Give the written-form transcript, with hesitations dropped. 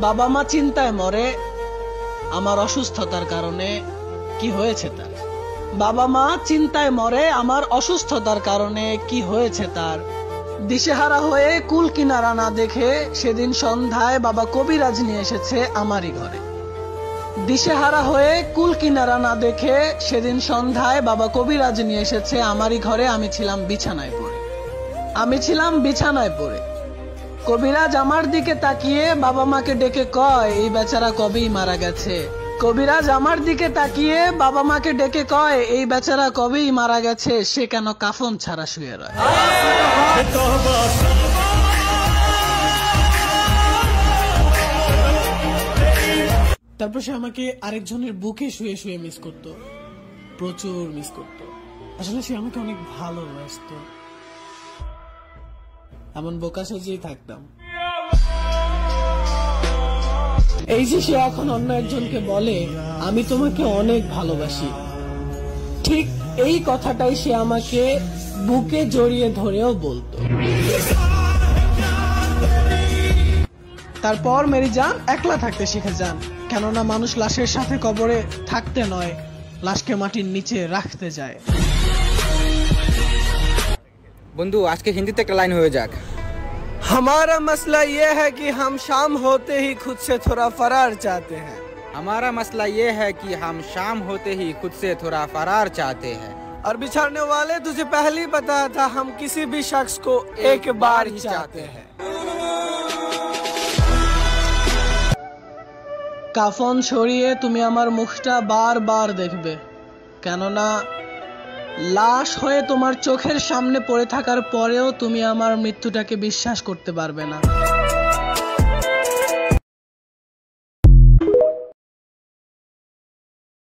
বাবা মা চিন্তায় মরে আমার অসুস্থতার কারণে কি হয়েছে তার। বাবা মা চিন্তায় মরে আমার অসুস্থতার কারণে কি হয়েছে তার। দিশেহারা হয়ে কুল কিনারা না দেখে সেদিন সন্ধ্যায় বাবা কবিরাজ নিয়ে এসেছে আমারই ঘরে। দিশেহারা হয়ে কুল কিনারা না দেখে সেদিন সন্ধ্যায় বাবা কবিরাজ নিয়ে এসেছে আমারই ঘরে। আমি ছিলাম বিছানায় পড়ে। কবিরাজ আমার দিকে তাকিয়ে বাবা মাকে ডেকে কয়, এই বেচারা কবেই মারা গেছে। কবিরাজ আমার দিকে তাকিয়ে বাবা মাকে ডেকে কয়, এই বেচারা কবেই মারা গেছে, সে কেন কাফন ছাড়া শুয়ে রয়। তারপর সে আমাকে আরেকজনের বুকে শুয়ে শুয়ে মিস করত, প্রচুর মিস করত। আসলে সে আমাকে অনেক ভালোবাসতো। এমন বোকা সেজেই থাকতাম। এই যে সে এখন অন্য একজনকে বলে আমি তোমাকে অনেক ভালোবাসি, ঠিক এই কথাটাই সে আমাকে বুকে জড়িয়ে ধরেও বলতো। তারপর মেরি জান একলা থাকতে শিখে যান, কেননা মানুষ লাশের সাথে কবরে থাকতে নয়, লাশকে মাটির নিচে রাখতে যায়। বন্ধু আজকে হিন্দিতে একটা লাইন হয়ে যাক। हमारा मसला ये है कि हम शाम होते ही खुद से थोड़ा फरार चाहते हैं। हमारा मसला ये है कि हम शाम होते ही खुद से थोड़ा फरार चाहते हैं। और बिछड़ने वाले तुझे पहले ही बताया था, हम किसी भी शख्स को एक बार ही चाहते हैं। কাফন ছড়িয়ে তুমি আমার মুখটা বারবার দেখবে, কেননা লাশ হয়ে তোমার চোখের সামনে পড়ে থাকার পরেও তুমি আমার মৃত্যুটাকে বিশ্বাস করতে পারবে না।